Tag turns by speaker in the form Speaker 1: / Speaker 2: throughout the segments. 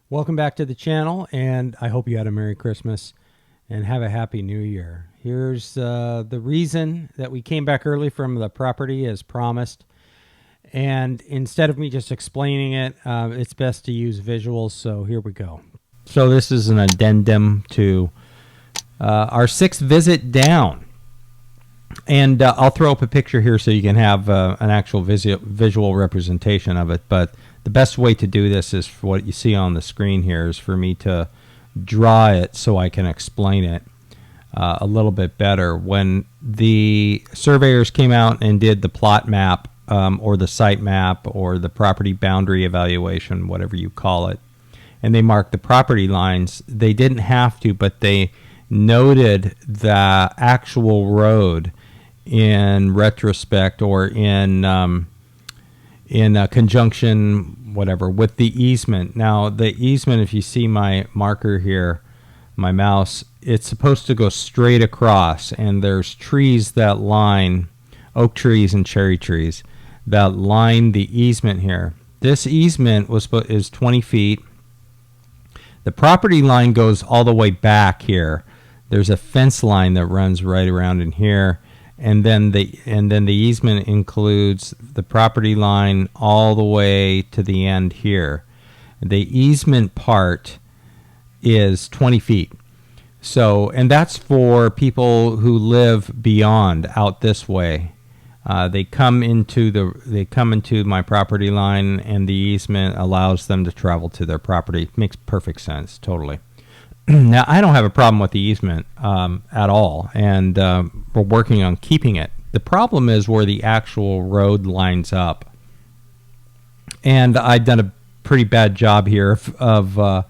Speaker 1: Welcome back to the channel, and I hope you had a Merry Christmas and have a Happy New Year. Here's the reason that we came back early from the property as promised. And instead of me just explaining it, it's best to use visuals, so here we go. So this is an addendum to our 6th visit down. And I'll throw up a picture here so you can have an actual visual representation of it. But the best way to do this is for what you see on the screen here is for me to draw it so I can explain it a little bit better. When the surveyors came out and did the plot map or the site map or the property boundary evaluation, whatever you call it, and they marked the property lines, they didn't have to, but they noted the actual road in retrospect or in conjunction, whatever, with the easement. Now, the easement, if you see my marker here, my mouse, it's supposed to go straight across, and there's trees that line, oak trees and cherry trees, that line the easement here. This easement is 20 feet. The property line goes all the way back here. There's a fence line that runs right around in here. And then the easement includes the property line all the way to the end here. The easement part is 20 feet. So, and that's for people who live beyond, out this way. They come into my property line, and the easement allows them to travel to their property. It makes perfect sense, totally. Now, I don't have a problem with the easement at all, and we're working on keeping it. The problem is where the actual road lines up. And I've done a pretty bad job here of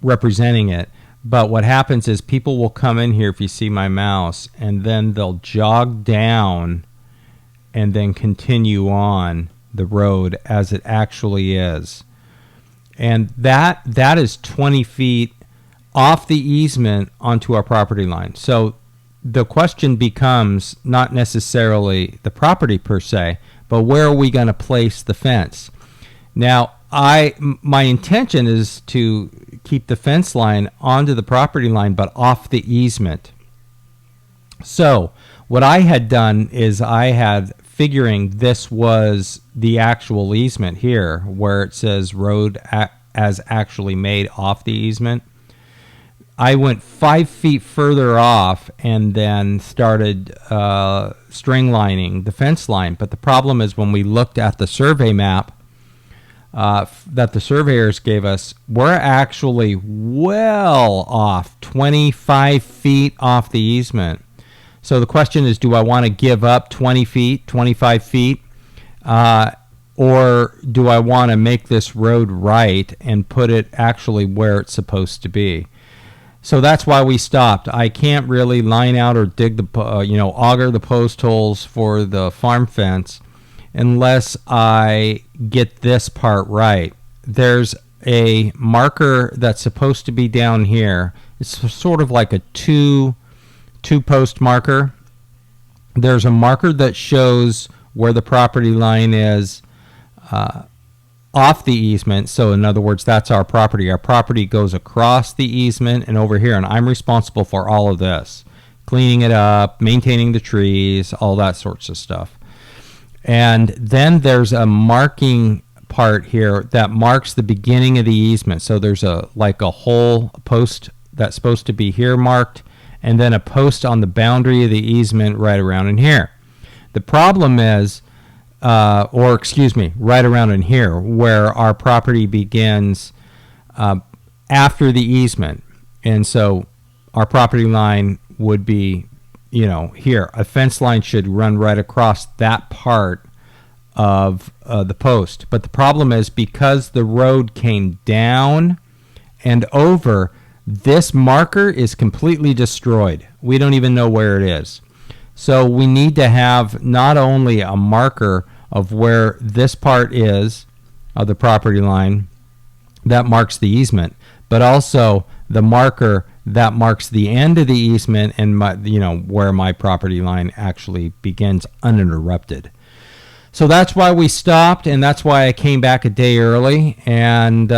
Speaker 1: representing it. But what happens is people will come in here, if you see my mouse, and then they'll jog down and then continue on the road as it actually is. And that is 20 feet off the easement onto our property line. So the question becomes not necessarily the property per se, but where are we going to place the fence? Now, my intention is to keep the fence line onto the property line, but off the easement. So what I had done is I had figuring this was the actual easement here, where it says road as actually made off the easement. I went 5 feet further off and then started string lining the fence line. But the problem is when we looked at the survey map that the surveyors gave us, we're actually well off, 25 feet off the easement. So the question is, do I want to give up 20 feet, 25 feet, or do I want to make this road right and put it actually where it's supposed to be? So that's why we stopped. I can't really line out or dig the, auger the post holes for the farm fence unless I get this part right. There's a marker that's supposed to be down here. It's sort of like a two-post marker. There's a marker that shows where the property line is off the easement. So in other words, that's our property. Our property goes across the easement and over here, and I'm responsible for all of this, cleaning it up, maintaining the trees, all that sorts of stuff. And then there's a marking part here that marks the beginning of the easement. So there's a whole post that's supposed to be here marked, and then a post on the boundary of the easement right around in here. The problem is, right around in here where our property begins after the easement. And so our property line would be, here. A fence line should run right across that part of the post. But the problem is because the road came down and over, this marker is completely destroyed. We don't even know where it is. So we need to have not only a marker of where this part is of the property line that marks the easement, but also the marker that marks the end of the easement and where my property line actually begins uninterrupted. So that's why we stopped, and that's why I came back a day early. And,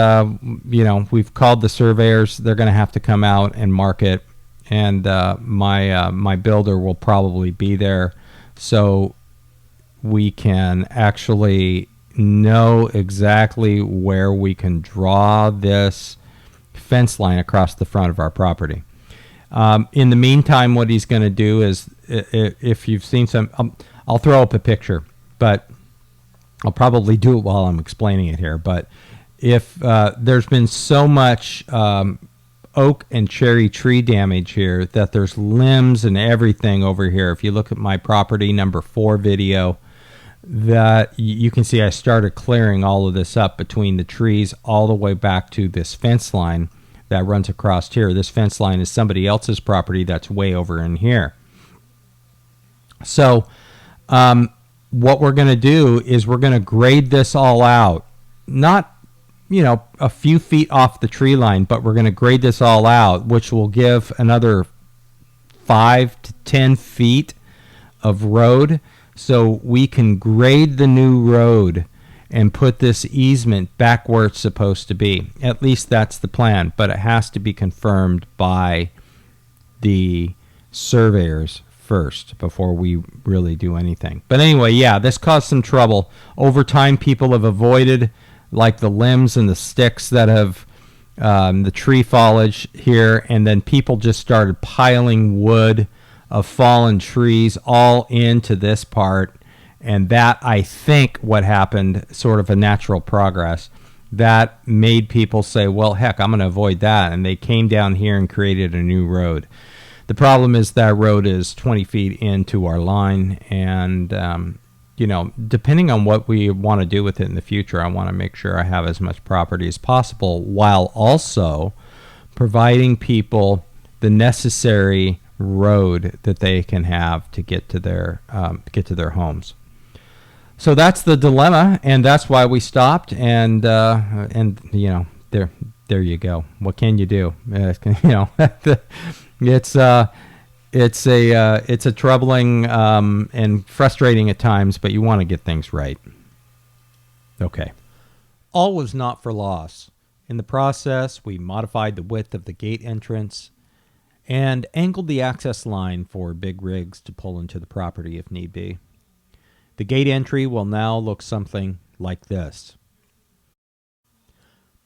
Speaker 1: we've called the surveyors. They're going to have to come out and mark it. And my builder will probably be there so we can actually know exactly where we can draw this fence line across the front of our property. In the meantime, what he's going to do is, if you've seen some, I'll throw up a picture, but I'll probably do it while I'm explaining it here. But if there's been so much oak and cherry tree damage here that there's limbs and everything over here. If you look at my property number 4 video, that you can see I started clearing all of this up between the trees all the way back to this fence line that runs across here. This fence line is somebody else's property that's way over in here. So what we're going to do is we're going to grade this all out. Not a few feet off the tree line, but we're going to grade this all out, which will give another 5 to 10 feet of road, so we can grade the new road and put this easement back where it's supposed to be. At least that's the plan, but it has to be confirmed by the surveyors first before we really do anything. But anyway, yeah, this caused some trouble. Over time, people have avoided like the limbs and the sticks that have the tree foliage here, and then people just started piling wood of fallen trees all into this part, and that, I think, what happened, sort of a natural progress, that made people say, well, heck, I'm going to avoid that, and they came down here and created a new road. The problem is that road is 20 feet into our line, and depending on what we want to do with it in the future, I want to make sure I have as much property as possible while also providing people the necessary road that they can have to get to their homes. So that's the dilemma, and that's why we stopped. And there you go. What can you do? It's a troubling and frustrating at times, but you want to get things right. Okay. All was not for loss. In the process, we modified the width of the gate entrance and angled the access line for big rigs to pull into the property if need be. The gate entry will now look something like this.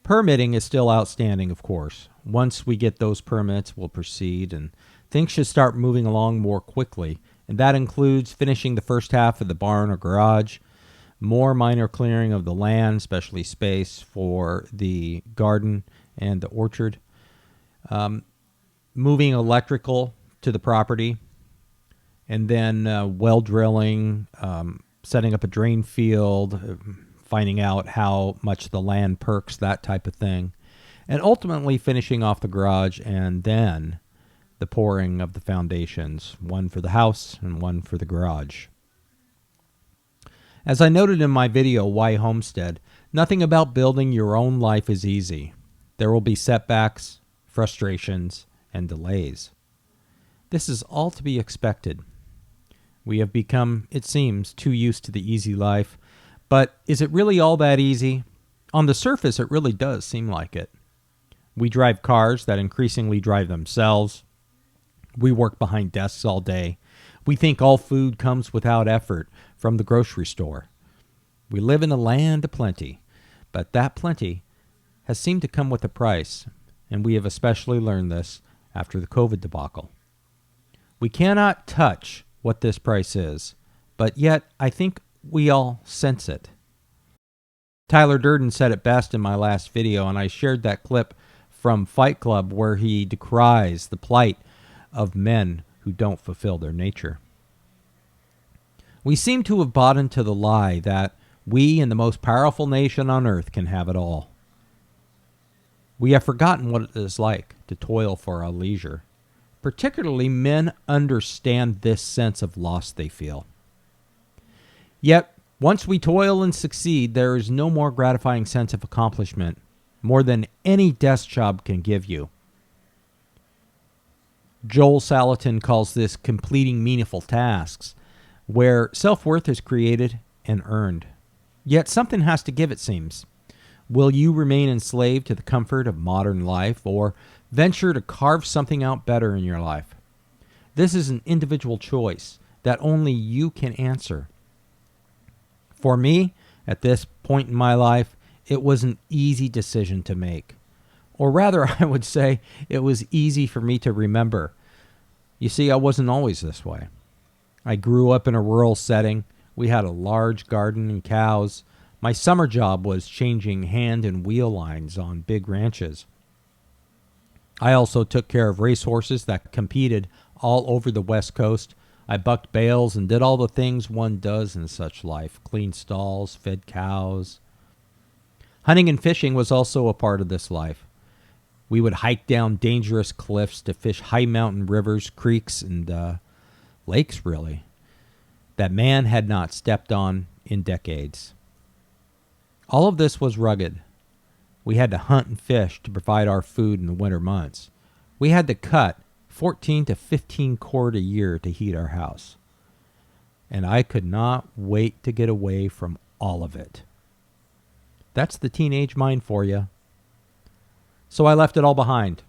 Speaker 1: Permitting is still outstanding, of course. Once we get those permits, we'll proceed, and things should start moving along more quickly, and that includes finishing the first half of the barn or garage, more minor clearing of the land, especially space for the garden and the orchard, moving electrical to the property, and then well drilling, setting up a drain field, finding out how much the land perks, that type of thing, and ultimately finishing off the garage, and then the pouring of the foundations, one for the house and one for the garage. As I noted in my video, Why Homestead, nothing about building your own life is easy. There will be setbacks, frustrations, and delays. This is all to be expected. We have become, it seems, too used to the easy life, but is it really all that easy? On the surface, it really does seem like it. We drive cars that increasingly drive themselves. We work behind desks all day. We think all food comes without effort from the grocery store. We live in a land of plenty, but that plenty has seemed to come with a price, and we have especially learned this after the COVID debacle. We cannot touch what this price is, but yet I think we all sense it. Tyler Durden said it best in my last video, and I shared that clip from Fight Club where he decries the plight of men who don't fulfill their nature. We seem to have bought into the lie that we in the most powerful nation on earth can have it all. We have forgotten what it is like to toil for our leisure. Particularly, men understand this sense of loss they feel. Yet, once we toil and succeed, there is no more gratifying sense of accomplishment, more than any desk job can give you. Joel Salatin calls this completing meaningful tasks, where self-worth is created and earned. Yet something has to give, it seems. Will you remain enslaved to the comfort of modern life or venture to carve something out better in your life? This is an individual choice that only you can answer. For me, at this point in my life, it was an easy decision to make. Or rather, I would say it was easy for me to remember. You see, I wasn't always this way. I grew up in a rural setting. We had a large garden and cows. My summer job was changing hand and wheel lines on big ranches. I also took care of racehorses that competed all over the West Coast. I bucked bales and did all the things one does in such life. Cleaned stalls, fed cows. Hunting and fishing was also a part of this life. We would hike down dangerous cliffs to fish high mountain rivers, creeks, and lakes, really, that man had not stepped on in decades. All of this was rugged. We had to hunt and fish to provide our food in the winter months. We had to cut 14 to 15 cord a year to heat our house. And I could not wait to get away from all of it. That's the teenage mind for you. So I left it all behind.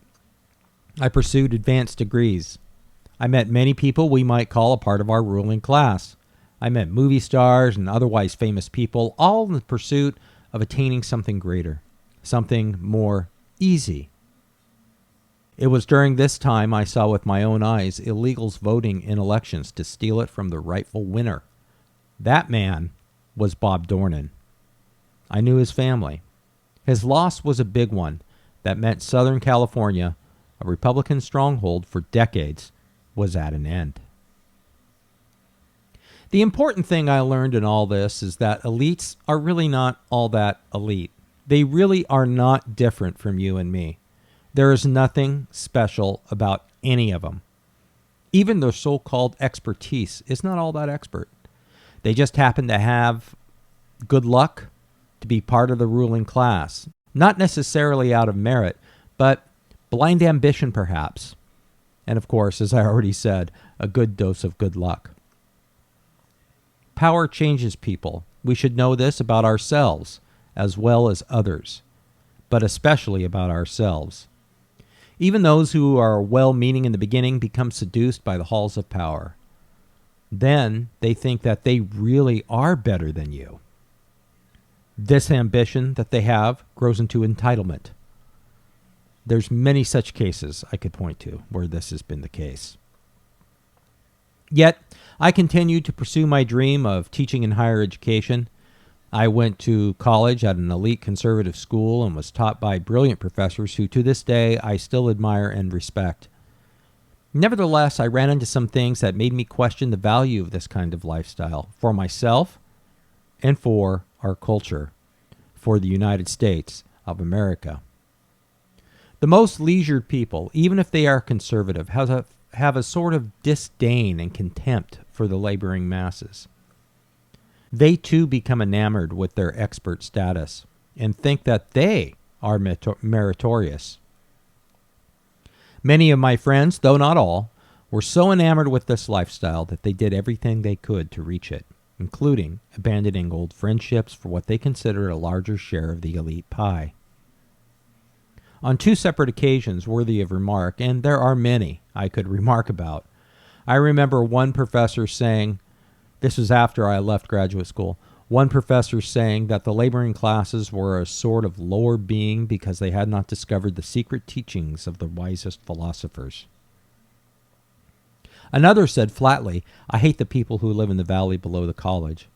Speaker 1: I pursued advanced degrees. I met many people we might call a part of our ruling class. I met movie stars and otherwise famous people, all in the pursuit of attaining something greater, something more easy. It was during this time I saw with my own eyes illegals voting in elections to steal it from the rightful winner. That man was Bob Dornan. I knew his family. His loss was a big one that meant Southern California, a Republican stronghold for decades, was at an end. The important thing I learned in all this is that elites are really not all that elite. They really are not different from you and me. There is nothing special about any of them. Even their so-called expertise is not all that expert. They just happen to have good luck to be part of the ruling class. Not necessarily out of merit, but blind ambition perhaps. And of course, as I already said, a good dose of good luck. Power changes people. We should know this about ourselves as well as others, but especially about ourselves. Even those who are well-meaning in the beginning become seduced by the halls of power. Then they think that they really are better than you. This ambition that they have grows into entitlement. There's many such cases I could point to where this has been the case. Yet, I continued to pursue my dream of teaching in higher education. I went to college at an elite conservative school and was taught by brilliant professors who, to this day, I still admire and respect. Nevertheless, I ran into some things that made me question the value of this kind of lifestyle for myself and for our culture, for the United States of America. The most leisured people, even if they are conservative, have a sort of disdain and contempt for the laboring masses. They too become enamored with their expert status and think that they are meritorious. Many of my friends, though not all, were so enamored with this lifestyle that they did everything they could to reach it, including abandoning old friendships for what they considered a larger share of the elite pie. On two separate occasions worthy of remark, and there are many I could remark about, I remember one professor saying, this was after I left graduate school, one professor saying that the laboring classes were a sort of lower being because they had not discovered the secret teachings of the wisest philosophers. Another said flatly, I hate the people who live in the valley below the college,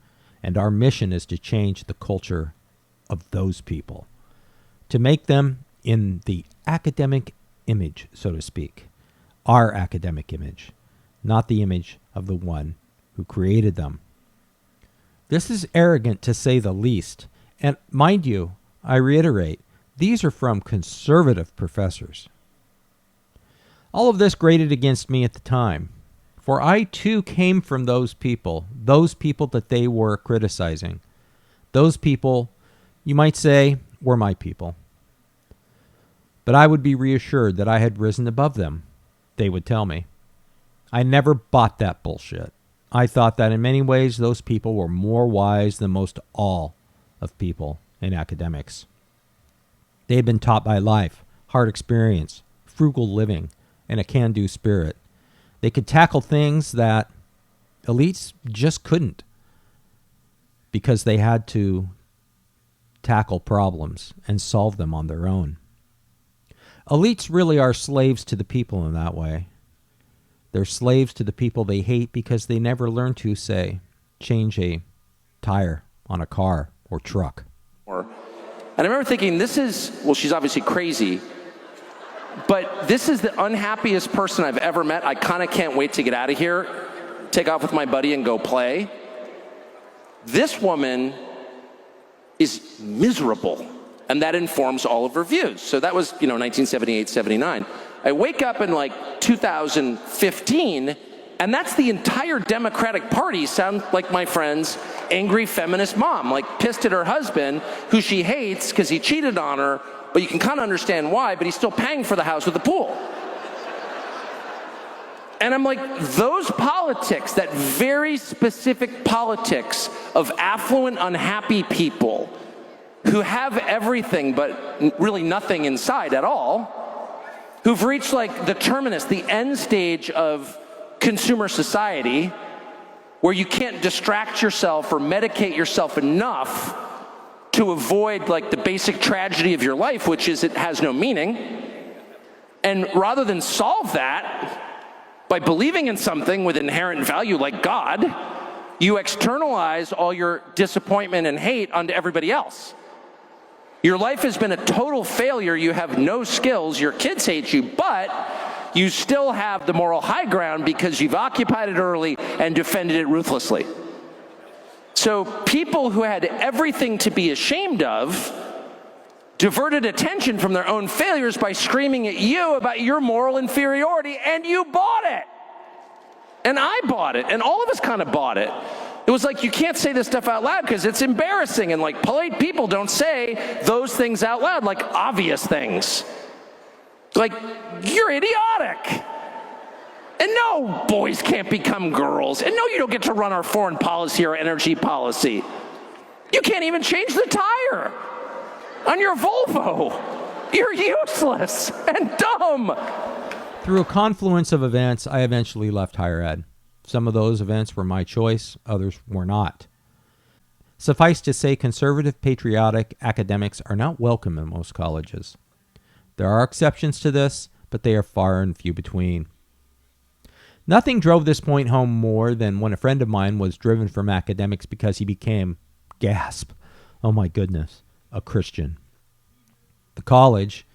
Speaker 1: and our mission is to change the culture of those people, to make them in the academic image, so to speak, our academic image, not the image of the one who created them. This is arrogant to say the least, and mind you, I reiterate, these are from conservative professors. All of this grated against me at the time, for I too came from those people that they were criticizing. Those people, you might say, were my people. But I would be reassured that I had risen above them, they would tell me. I never bought that bullshit. I thought that in many ways those people were more wise than most all of people in academics. They had been taught by life, hard experience, frugal living, and a can-do spirit. They could tackle things that elites just couldn't because they had to tackle problems and solve them on their own. Elites really are slaves to the people in that way. They're slaves to the people they hate because they never learn to, say, change a tire on a car or truck.
Speaker 2: And I remember thinking, she's obviously crazy, but this is the unhappiest person I've ever met. I kind of can't wait to get out of here, take off with my buddy and go play. This woman is miserable, and that informs all of her views. So that was, 1978, 79. I wake up in 2015, and that's the entire Democratic Party sound like my friend's angry feminist mom, pissed at her husband, who she hates because he cheated on her, but you can kind of understand why, but he's still paying for the house with the pool. And I'm like, those politics, that very specific politics of affluent, unhappy people who have everything but really nothing inside at all, who've reached the terminus, the end stage of consumer society, where you can't distract yourself or medicate yourself enough to avoid the basic tragedy of your life, which is it has no meaning. And rather than solve that by believing in something with inherent value like God, you externalize all your disappointment and hate onto everybody else. Your life has been a total failure. You have no skills. Your kids hate you, but you still have the moral high ground because you've occupied it early and defended it ruthlessly. So people who had everything to be ashamed of diverted attention from their own failures by screaming at you about your moral inferiority, and you bought it. And I bought it, and all of us kind of bought it. It was you can't say this stuff out loud because it's embarrassing, and polite people don't say those things out loud, obvious things. You're idiotic. And no, boys can't become girls. And no, you don't get to run our foreign policy or energy policy. You can't even change the tire on your Volvo. You're useless and dumb.
Speaker 1: Through a confluence of events, I eventually left higher ed. Some of those events were my choice, others were not. Suffice to say, conservative, patriotic academics are not welcome in most colleges. There are exceptions to this, but they are far and few between. Nothing drove this point home more than when a friend of mine was driven from academics because he became, gasp, oh my goodness, a Christian. The college,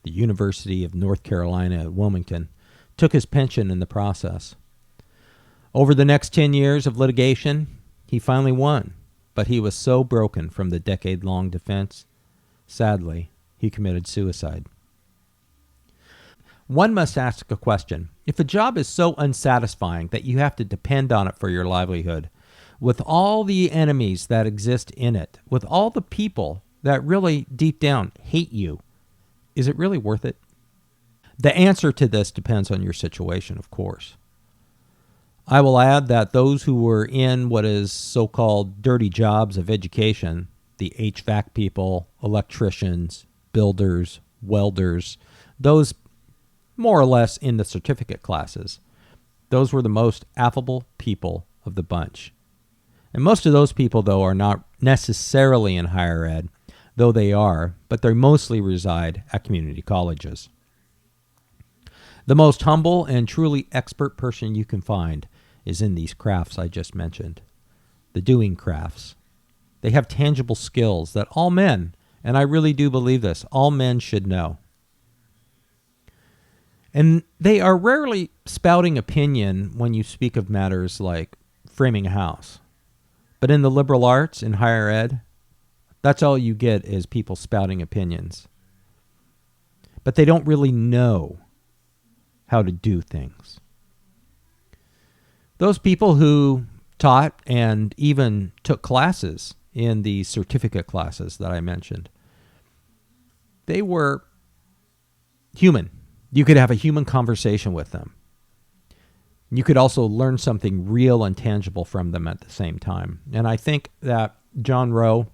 Speaker 1: the University of North Carolina at Wilmington, took his pension in the process. Over the next 10 years of litigation, he finally won, but he was so broken from the decade-long defense, sadly, he committed suicide. One must ask a question. If a job is so unsatisfying that you have to depend on it for your livelihood, with all the enemies that exist in it, with all the people that really deep down hate you, is it really worth it? The answer to this depends on your situation, of course. I will add that those who were in what is so-called dirty jobs of education, the HVAC people, electricians, builders, welders, those more or less in the certificate classes, those were the most affable people of the bunch. And most of those people, though, are not necessarily in higher ed, though they are, but they mostly reside at community colleges. The most humble and truly expert person you can find is in these crafts I just mentioned, the doing crafts. They have tangible skills that all men, and I really do believe this, all men should know. And they are rarely spouting opinion when you speak of matters like framing a house. But in the liberal arts, in higher ed, that's all you get is people spouting opinions. But they don't really know how to do things. Those people who taught and even took classes in the certificate classes that I mentioned, they were human. You could have a human conversation with them. You could also learn something real and tangible from them at the same time. And I think that John Rowe,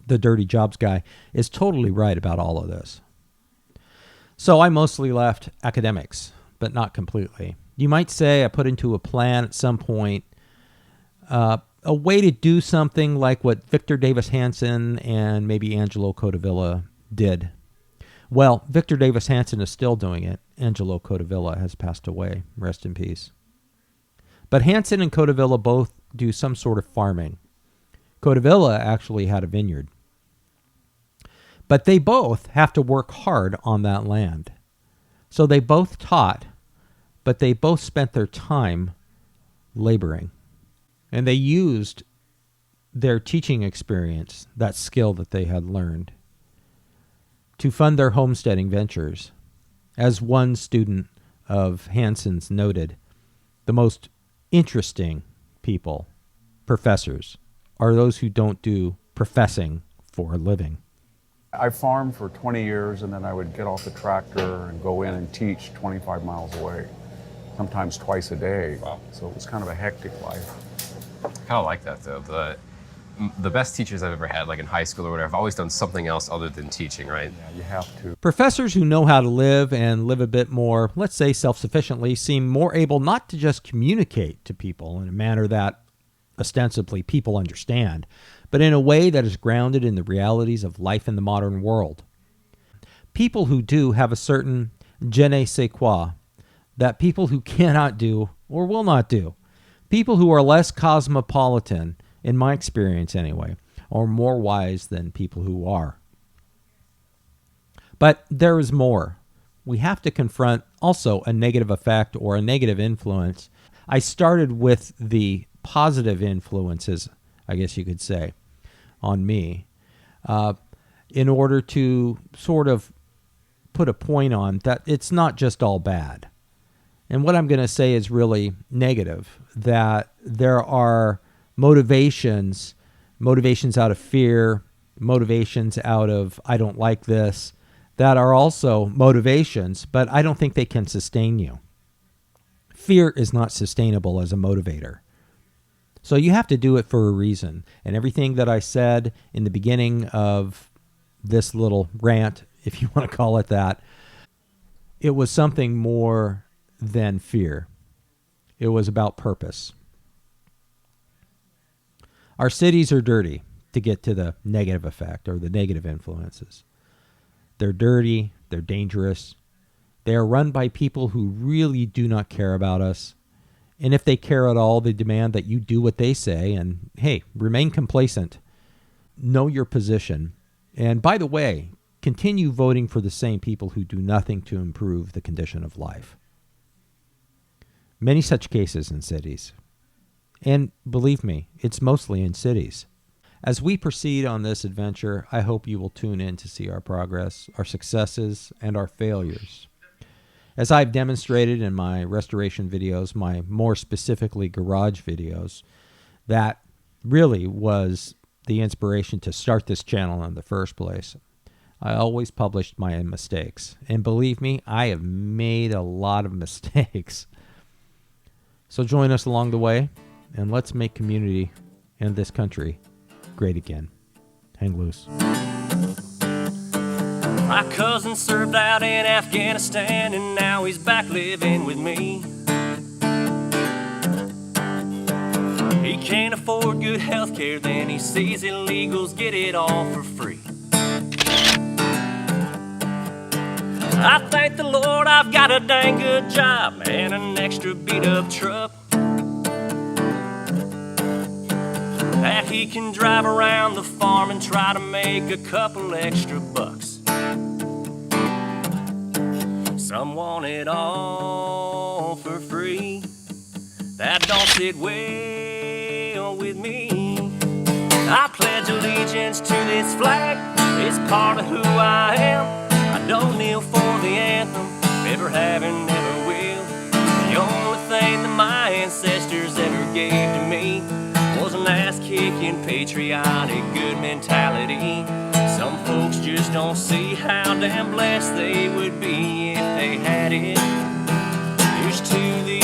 Speaker 1: the Dirty Jobs guy, is totally right about all of this. So I mostly left academics, but not completely. You might say I put into a plan at some point a way to do something like what Victor Davis Hanson and maybe Angelo Codevilla did. Well, Victor Davis Hanson is still doing it. Angelo Codevilla has passed away. Rest in peace. But Hanson and Codevilla both do some sort of farming. Codevilla actually had a vineyard. But they both have to work hard on that land. So they both taught, but they both spent their time laboring. And they used their teaching experience, that skill that they had learned, to fund their homesteading ventures. As one student of Hanson's noted, the most interesting people, professors, are those who don't do professing for a living.
Speaker 3: I farmed for 20 years, and then I would get off the tractor and go in and teach 25 miles away, sometimes twice a day.
Speaker 4: Wow.
Speaker 3: So it was kind of a hectic life.
Speaker 4: I kind of like that, though. The best teachers I've ever had, like in high school or whatever, I've always done something else other than teaching, right?
Speaker 3: Yeah, you have to.
Speaker 1: Professors who know how to live and live a bit more, let's say self-sufficiently, seem more able not to just communicate to people in a manner that ostensibly people understand, but in a way that is grounded in the realities of life in the modern world. People who do have a certain je ne sais quoi that people who cannot do or will not do. People who are less cosmopolitan, in my experience anyway, are more wise than people who are. But there is more. We have to confront also a negative effect or a negative influence. I started with the positive influences, I guess you could say, on me, in order to sort of put a point on that it's not just all bad. And what I'm going to say is really negative, that there are motivations out of fear, motivations out of I don't like this, that are also motivations, but I don't think they can sustain you. Fear is not sustainable as a motivator. So you have to do it for a reason. And everything that I said in the beginning of this little rant, if you want to call it that, it was something more than fear. It was about purpose. Our cities are dirty, to get to the negative effect or the negative influences. They're dirty, they're dangerous. They are run by people who really do not care about us. And if they care at all, they demand that you do what they say and, hey, remain complacent. Know your position. And by the way, continue voting for the same people who do nothing to improve the condition of life. Many such cases in cities. And believe me, it's mostly in cities. As we proceed on this adventure, I hope you will tune in to see our progress, our successes, and our failures. As I've demonstrated in my restoration videos, my more specifically garage videos, that really was the inspiration to start this channel in the first place. I always published my mistakes. And believe me, I have made a lot of mistakes. So join us along the way, and let's make community and this country great again. Hang loose.
Speaker 5: My cousin served out in Afghanistan, and now he's back living with me. He can't afford good health care, then he sees illegals get it all for free. I thank the Lord I've got a dang good job and an extra beat-up truck that he can drive around the farm and try to make a couple extra bucks. Some want it all for free. That don't sit well with me. I pledge allegiance to this flag. It's part of who I am. I don't kneel for the anthem, never have and never will. The only thing that my ancestors ever gave to me was an ass-kicking, patriotic, good mentality. Some folks just don't see how damn blessed they would be if they had it. Here's to the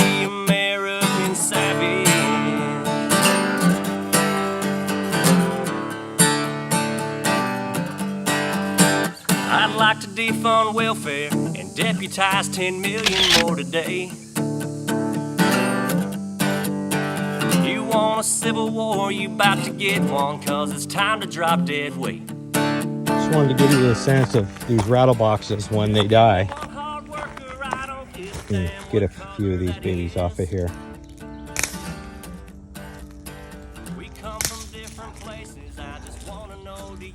Speaker 5: I'd like to defund welfare and deputize 10 million more today. You want a civil war, you about to get one, cause it's time to drop dead weight.
Speaker 1: Just wanted to give you a sense of these rattle boxes when they die. Get a few of these babies off of here.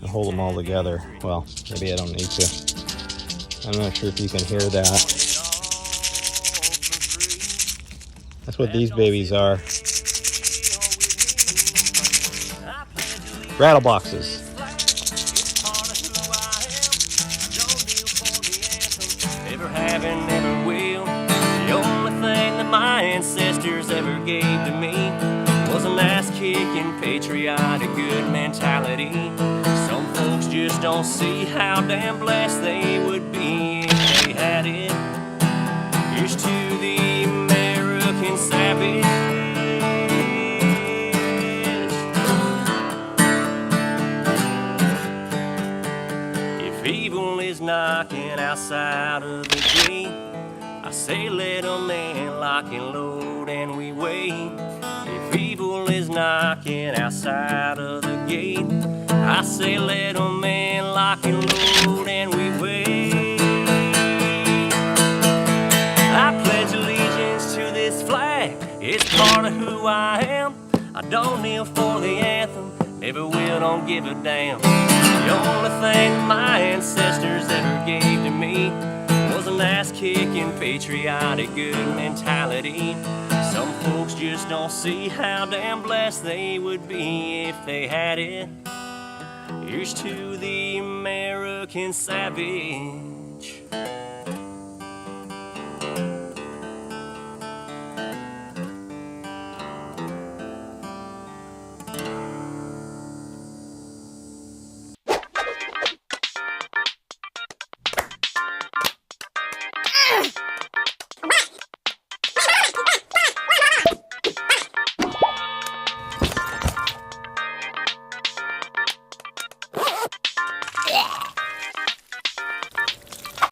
Speaker 1: I'll hold them all together. Well, maybe I don't need to. I'm not sure if you can hear that. That's what these babies are. Rattle boxes.
Speaker 5: Never have and never will. The only thing that my ancestors ever gave to me was an ass-kicking, patriotic, good mentality. Some folks just don't see how damn blessed they would be if they had it. Here's to the American savage. If evil is knocking outside of the gate, I say let 'em in, lock and load, and we wait. If evil is knocking outside of the gate, I say let 'em in, lock and load, and we wait. I pledge allegiance to this flag, it's part of who I am. I don't kneel for the anthem, never will, don't give a damn. The only thing my ancestors ever gave to me was an ass-kicking, patriotic, good mentality. Some folks just don't see how damn blessed they would be if they had it. Here's to the American savage.